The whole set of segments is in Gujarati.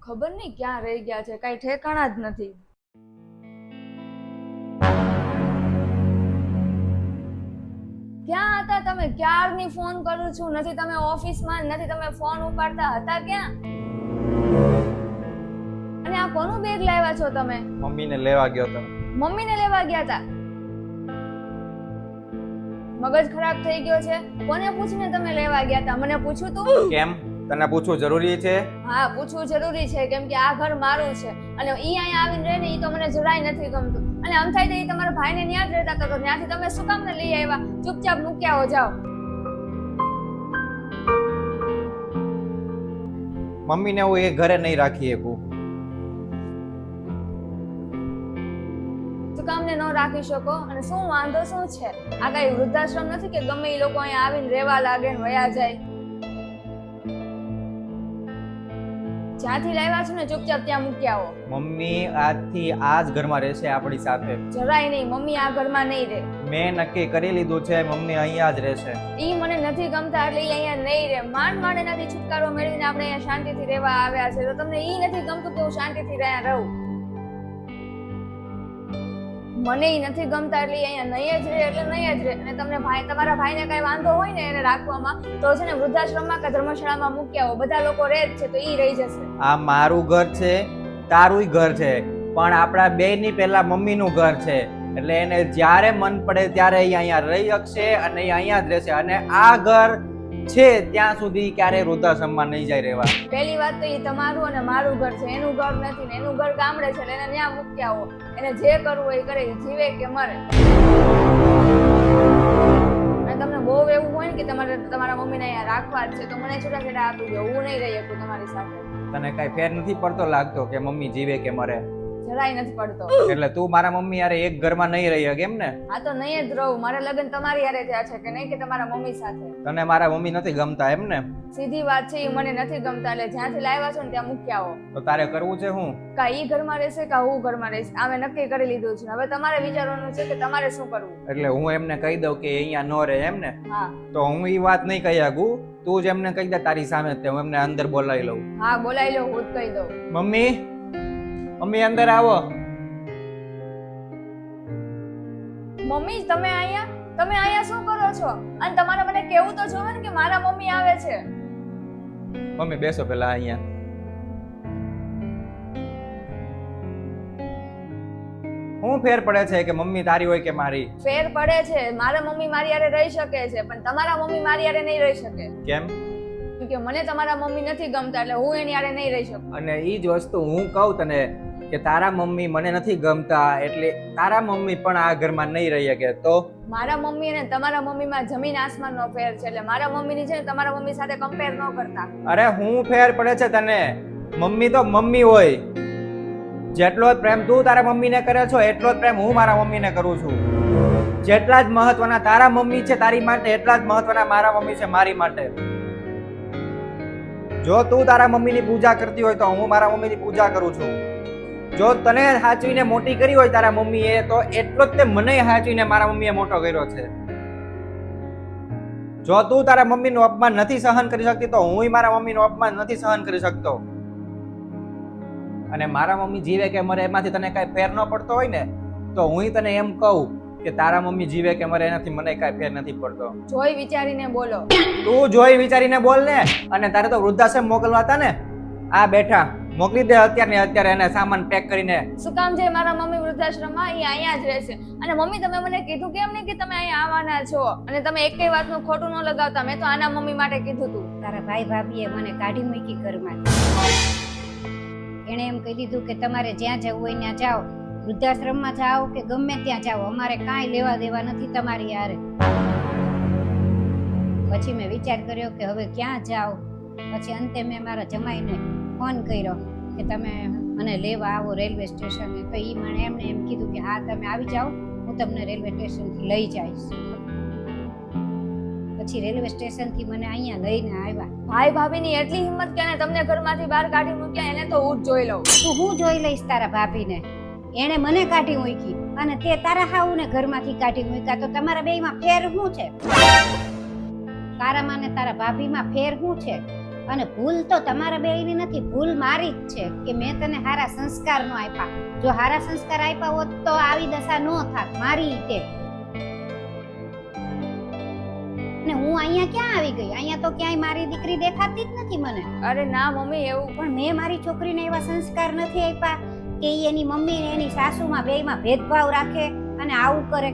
ખબર નહીં ક્યાં રહી ગયા છે, કઈ ઠેકાણા જ નથી. ક્યાં હતા તમે? ક્યારની ફોન કરું છું, નથી તમે ઓફિસમાં, નથી તમે ફોન ઉપાડતા. હતા ક્યાં? અને આ કોનું બેગ લાવ્યા છો તમે? મમ્મીને લેવા ગયો તો. મમ્મીને લેવા ગયા હતા? મગજ ખરાબ થઈ ગયો છે? કોને પૂછીને તમે લેવા ગયા હતા? મને પૂછ્યું તું? કેમ? તને પૂછવું જરૂરી છે? હા, પૂછવું જરૂરી છે, કેમ કે આ ઘર મારું છે અને ઈ અહીંયા આવીને રહે ને ઈ તો મને જરાય નથી ગમતું. અને આમ થાય તો ઈ તમારા ભાઈને ન્યા જ રહેતા, તો ત્યાંથી તમે શું કામ ને લઈ આવ્યા? ચૂપચાપ મૂક્યા હો જાઓ. મમ્મીને હું એ ઘરે નહીં રાખી શકું. શું કામ ને ન રાખી શકો? અને શું વાંધો શું છે? આ કઈ વૃદ્ધાશ્રમ નથી કે ગમે ઈ લોકો અહીંયા આવીને રહેવા લાગે ને વયા જાય. જ્યાંથી લાવ્યા છો ને ચૂપચાપ ત્યાં મૂક્યા હો. મમ્મી આજથી આ જ ઘરમાં રહેશે આપણી સાથે. જરાય નહીં, મમ્મી આ ઘરમાં નહીં રહે. મેં નક્કી કરી લીધું છે, મમ્મી અહીંયા જ રહેશે. ઈ મને નથી ગમતા એટલે ઈ અહીંયા નહીં રહે. માંડ માંડ એનાથી છુટકારો મેળવીને આપણે અહીંયા શાંતિથી રહેવા આવ્યા છે, તો તમને ઈ નથી ગમતું કે હું શાંતિથી રહ્યા રહું? મને ઈ નથી ગમતા એટલે ઈ અહીંયા નહીં જ રહે એટલે નહીં જ રહે. અને તમને તમારા ભાઈને કઈ વાંધો હોય ને એને રાખવામાં, તો છે ને વૃદ્ધાશ્રમમાં કે ધર્મશાળામાં મૂક્યા હો. બધા લોકો રહે જ છે તો ઈ રહી જશે. આ મારું ઘર છે, તારુંય ઘર છે, પણ આપણા બેયની પહેલા મમ્મીનું ઘર છે. એટલે એને જ્યારે મન પડે ત્યારે એ અહીંયા રહી શકશે અને એ અહીંયા જ રહેશે. અને આ ઘર છે ત્યાં સુધી ક્યારેય વૃદ્ધાશ્રમમાં નહીં જાય રહેવા. પહેલી વાત તો ઈ તમારું અને મારું ઘર છે, એનું ઘર નથી ને. એનું ઘર ગામડે છે એટલે એને ત્યાં મૂક્યા હો. એને જે કરવું હોય એ કરે, જીવે કે મરે. અને તમને બહુ એવું હોય ને કે તમારે તમારા મમ્મીને અહીંયા રાખવા જ છે, તો મને છૂટાછેડા આપી દો. હું નહીં રહી શકું તમારી સાથે. તને કઈ ફેર નથી પડતો લાગતો કે મમ્મી જીવે કે મરે? જરાય નથી પડતો. એટલે તું મારા મમ્મી યારે એક ઘરમાં નહીં રહી શકે એમ ને? હા તો નહીં જ રહું. મારા લગ્ન તમારી હારે થયા છે કે નહીં કે તમારા મમ્મી સાથે? તને મારા મમ્મી નથી ગમતા એમ ને? સીધી વાત છે, ઈ મને નથી ગમતા. એટલે જ્યાંથી લાવ્યા છો ને ત્યાં મૂક્યા હો. તો તારે કરવું છે હું? કા ઈ ઘરમાં રહેશે કા હું ઘરમાં રહીશ, આમે નક્કી કરી લીધું છે. હવે તમારે વિચારવાનું છે કે તમારે શું કરવું. એટલે હું એમને કહી દઉં કે અહીંયા ન રહે એમ ને? હા તો હું ઈ વાત નહીં કહી શકું. તું જ એમને કહી દે તારી સામે, હું એમને અંદર બોલાવી લઉં. હા બોલાવી લો, હું જ કહી દઉં. મમ્મી, મમ્મી અંદર આવો. મમ્મી તમે અહીંયા શું કરો છો? અને તમારે મને કેવું તો જોવે ને કે મારા મમ્મી આવે છે. મમ્મી બેસો પેલા અહીંયા. શું ફેર પડે છે કે મમ્મી તારી હોય કે મારી? ફેર પડે છે. મારા મમ્મી મારી હારે રહી શકે છે, પણ તમારા મમ્મી મારી હારે નહીં રહી શકે. કેમ? કે મને તમારા મમ્મી નથી ગમતા એટલે હું એની હારે નહીં રહી શકું. અને ઈ જ વસ્તુ હું કહું તને કે તારા મમ્મી મને નથી ગમતા એટલે તારા મમ્મી પણ આ ઘરમાં નહીં રહી શકે. તો મારા મમ્મી અને તમારા મમ્મીમાં જમીન આસમાનનો ફેર છે. એટલે મારા મમ્મીની છે ને તમારા મમ્મી સાથે કમ્પેર ન કરતા. અરે હું ફેર પડે છે તને? મમ્મી તો મમ્મી હોય. જેટલો જ પ્રેમ તું તારા મમ્મીને કરે છો એટલો જ પ્રેમ હું મારા મમ્મીને કરું છું. જેટલા જ મહત્વના તારા મમ્મી છે તારી માટે, એટલા જ મહત્વના મારા મમ્મી છે મારી માટે. જો તું તારા મમ્મીની પૂજા કરતી હોય તો હું મારા મમ્મીની પૂજા કરું છું. જો તને સાચવીને મોટી કરી હોય તારા મમ્મીએ, તો એટલો જ તે મને સાચવીને મારા મમ્મીએ મોટો કર્યો છે. જો તું તારા મમ્મીનું અપમાન નથી સહન કરી શકતી તો હું મારા મમ્મીનું અપમાન નથી સહન કરી શકતો. અને મારા મમ્મી જીવે કે મરે એમાંથી તને કઈ ફેર ન પડતો હોય ને, તો હું તને એમ કહું કે તારા મમ્મી જીવે કે મરે એનાથી મને કઈ ફેર નથી પડતો. જોઈ વિચારીને બોલો. તું જોઈ વિચારીને બોલ ને. અને તારે તો વૃદ્ધાશ્રમ મોકલવા હતા ને, આ બેઠા મોકલી દે અત્યારે એને સામાન પેક કરીને. શું કામ છે મારા મમ્મી વૃદ્ધાશ્રમમાં? ઈ અહીંયા જ રહેશે. અને મમ્મી તમે મને કીધું કેમ નહીં કે તમે અહીંયા આવવાના છો? અને તમે એકેય વાતનું ખોટું ન લગાવતા. મેં તો આના મમ્મી માટે કીધું તું. તારા ભાઈ ભાભીએ મને કાઢી મૂકી ઘરમાં. એણે એમ કહી દીધું કે તમારે જ્યાં જવું હોય ત્યાં જાઓ, વૃદ્ધાશ્રમમાં જાઓ કે ગમે ત્યાં જાઓ, અમારે કાંઈ લેવા દેવા નથી તમારી હારે. પછી મેં વિચાર કર્યો કે હવે ક્યાં જાઓ. પછી અંતે મેં મારા જમાઈને ફોન કર્યો કે તમે મને લેવા આવો રેલવે સ્ટેશને. તો એ મને એમણે એમ કીધું કે હા તમે આવી જાઓ, હું તમને રેલવે સ્ટેશનથી લઈ જઈશ. પછી રેલવે સ્ટેશનથી મને અહીંયા લઈને આવ્યા. ભાઈ ભાભીની એટલી હિંમત કે એને તમને ઘરમાંથી બહાર કાઢી મૂક્યા, એને તો હું જ જોઈ લઉં. તું હું જોઈ લઈશ તારા ભાભીને? એણે મને કાઢી મૂકી અને તે તારા હાઉને ઘરમાંથી કાઢી મૂક્યા. તો તમારા બેયમાં ફેર શું છે? તારામાં ને તારા ભાભીમાં ફેર શું છે? અને ભૂલ તો તમારા બેયની નથી, ભૂલ મારી જ છે કે મેં તને સારા સંસ્કાર નો આપ્યા. જો સારા સંસ્કાર આપ્યા હોત તો આવી દશા નો થાત મારી રીતે. અને હું અહીંયા ક્યાં આવી ગઈ? અહીંયા તો ક્યાંય મારી દીકરી દેખાતી જ નથી મને. અરે ના મમ્મી, એવું પણ મેં મારી છોકરીને એવા સંસ્કાર નથી આપ્યા કે ઈ એની મમ્મી ને એની સાસુમાં બેયમાં ભેદભાવ રાખે અને આવું કરે.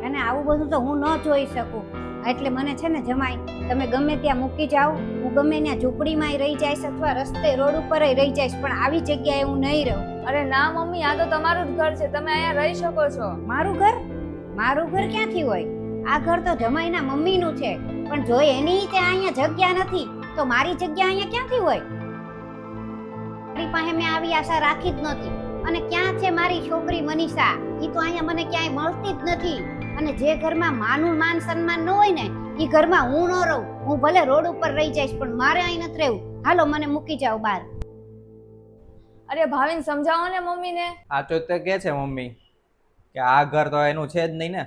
અને આવું બધું તો હું ન જોઈ શકું. એટલે મને છે ને જમાઈ, તમે ગમે ત્યાં મૂકી જાઓ, હું ગમે ત્યાં ઝૂંપડીમાં રહી જઈશ અથવા રસ્તે રોડ ઉપર રહી જઈશ, પણ આવી જગ્યાએ હું નહીં રહું. અરે ના મમ્મી, આ તો તમારું જ ઘર છે, તમે અહીંયા રહી શકો છો. મારું ઘર? મારું ઘર ક્યાંથી હોય? આ ઘર તો જમાઈના મમ્મીનું છે, પણ જો એની ત્યાં અહીંયા જગ્યા નથી તો મારી જગ્યા અહીંયા ક્યાંથી હોય? મારી પાસે મેં આવી આશા રાખી જ નહોતી. અને ક્યાં છે મારી છોકરી મનીષા? ઈ તો અહીંયા મને ક્યાંય મળતી જ નથી. અને જે ઘરમાં માનું માન સન્માન ન હોય ને ઈ ઘરમાં હું ન રહું. હું ભલે રોડ ઉપર રહી જઈશ પણ મારે અહીં નથી રહેવું. હાલો મને મૂકી જાઓ બહાર. અરે ભાવિન, સમજાવો ને મમ્મીને. આ તો તે કે છે મમ્મી કે આ ઘર તો એનું છે જ નહીં ને,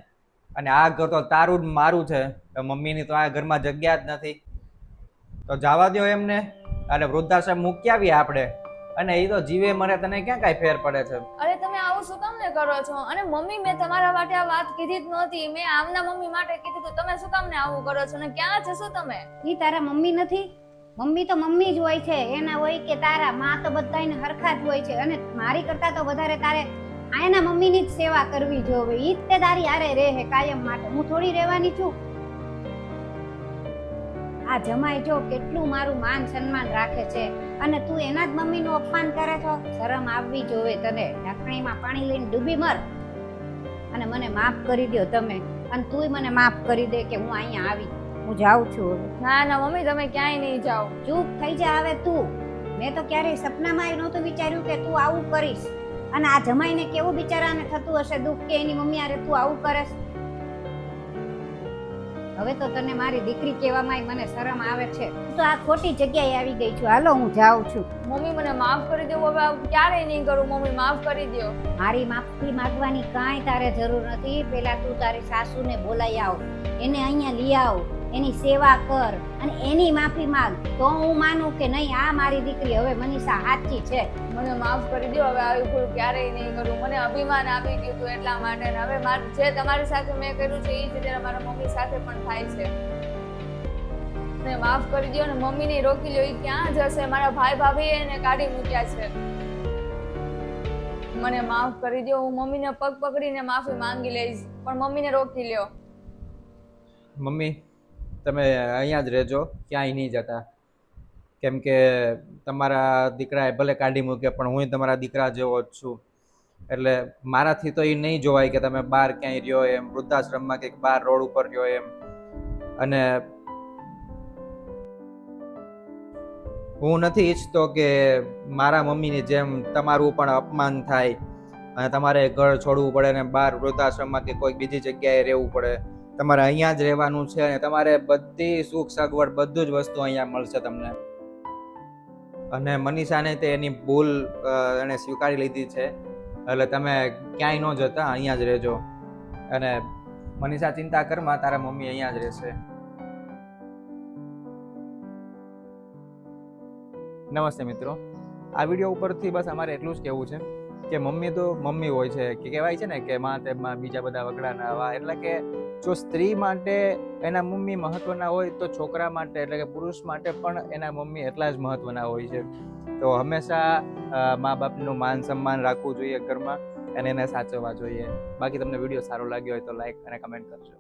અને આ ઘર તો તારું જ મારું છે. મમ્મીની તો આ ઘરમાં જગ્યા જ નથી, તો જવા દો એમને. અને વૃદ્ધાશ્રમ મૂકી આવીએ આપણે, અને એ તો જીવે મરે, તને ક્યાં કાંઈ ફેર પડે છે? અરે તમે આવું શું કામ ને કરો છો? અને મમ્મી, મેં તમારા માટે આ વાત કીધી જ નહોતી. મેં આમના મમ્મી માટે કીધું, તો તમે શું કામ ને આવું કરો છો? ને ક્યાં જશો તમે? ઈ તારા મમ્મી નથી? મમ્મી તો મમ્મી જ હોય છે. એના હોય કે તારા માં તો બધાયને હરખા જ હોય છે. અને મારી કરતા તો વધારે તારે આના મમ્મીની જ સેવા કરવી જોવે. ઈ જ તે તારી હારે રહે કાયમ માટે. હું થોડી રહેવાની છું? આ જમાઈ જો કેટલું મારું માન સન્માન રાખે છે, અને તું એના જ મમ્મીનું અપમાન કરે છો. શરમ આવવી જોવે તને. ઢાંકણીમાં પાણી લઈને ડૂબી મર અને મને માફ કરી દો તમે. અને તુંય મને માફ કરી દે કે હું અહીંયા આવી. હું જાઉં છું હવે. ના ના મમ્મી, તમે ક્યાંય નહીં જાઓ. ચૂપ થઈ જા હવે તું. મેં તો ક્યારેય સપનામાં નહોતું વિચાર્યું કે તું આવું કરીશ. અને આ જમાઈને કેવું બિચારાને થતું હશે દુઃખ કે એની મમ્મી આરે તું આવું કરે. હવે તો તને મારી દીકરી કહેવામાં મને શરમ આવે છે. હું તો આ ખોટી જગ્યાએ આવી ગઈ છું. હાલો હું જાઉં છું. મમ્મી મને માફ કરી દો. હવે આવું ક્યારેય નહીં કરું. મમ્મી માફ કરી દો. મારી માફી માંગવાની કાંઈ તારે જરૂર નથી. પેલા તું તારી સાસુને બોલાઈ આવ, એને અહીંયા લઈ આવ, એની સેવા કર અને એની માફી માંગ. તો હું માનું કે નહીં આ મારી દીકરી હવે મનીષા સાચી છે. મને માફ કરી દો. હવે આવી ભૂલ ક્યારેય નહીં કરું. મને અભિમાન આવી ગયું હતું એટલા માટે. ને હવે જે તમારી સાથે મેં કર્યું છે એ જ રીતે મારા મમ્મી સાથે પણ થાય છે. મને માફ કરી દો. ને મમ્મીને રોકી લ્યો. એ ક્યાં જશે? મારા ભાઈ ભાભી એને કાઢી મૂક્યા છે. મને માફ કરી દો. હું મમ્મીને પગ પકડીને માફી માંગી લઈશ, પણ મમ્મીને રોકી લ્યો. મમ્મી, તમે અહીંયા જ રહેજો, ક્યાંય નહીં જતા. કેમ કે તમારા દીકરાએ ભલે કાઢી મૂકે, પણ હું તમારા દીકરા જેવો જ છું. એટલે મારાથી તો એ નહીં જોવાય કે તમે બહાર ક્યાંય રહ્યો એમ, વૃદ્ધાશ્રમમાં કંઈક બહાર રોડ ઉપર રહ્યો એમ. અને હું નથી ઈચ્છતો કે મારા મમ્મીની જેમ તમારું પણ અપમાન થાય અને તમારે ઘર છોડવું પડે ને બહાર વૃદ્ધાશ્રમમાં કે કોઈ બીજી જગ્યાએ રહેવું પડે. તમારે અહીંયા જ રહેવાનું છે અને તમારે બધી સુખ સગવડ બધું જ વસ્તુ અહીંયા મળશે તમને. અને મનીષાને તે એની ભૂલ એને સ્વીકારી લીધી છે, એટલે તમે ક્યાંય ન જતા, અહીંયા જ રહેજો. અને મનીષા, ચિંતા કરમાં, તારા મમ્મી અહીંયા જ રહેશે. નમસ્તે મિત્રો, આ વિડીયો ઉપરથી બસ અમારે એટલું જ કહેવું છે કે મમ્મી તો મમ્મી હોય છે. કે કહેવાય છે ને કે માં તેમાં બીજા બધા વગડા ના આવા. એટલે કે જો સ્ત્રી માટે એના મમ્મી મહત્વના હોય તો છોકરા માટે એટલે કે પુરુષ માટે પણ એના મમ્મી એટલા જ મહત્વના હોય છે. તો હંમેશા મા બાપનું માન સન્માન રાખવું જોઈએ ઘરમાં અને એને સાચવવા જોઈએ. બાકી તમને વિડીયો સારો લાગ્યો હોય તો લાઈક અને કમેન્ટ કરજો.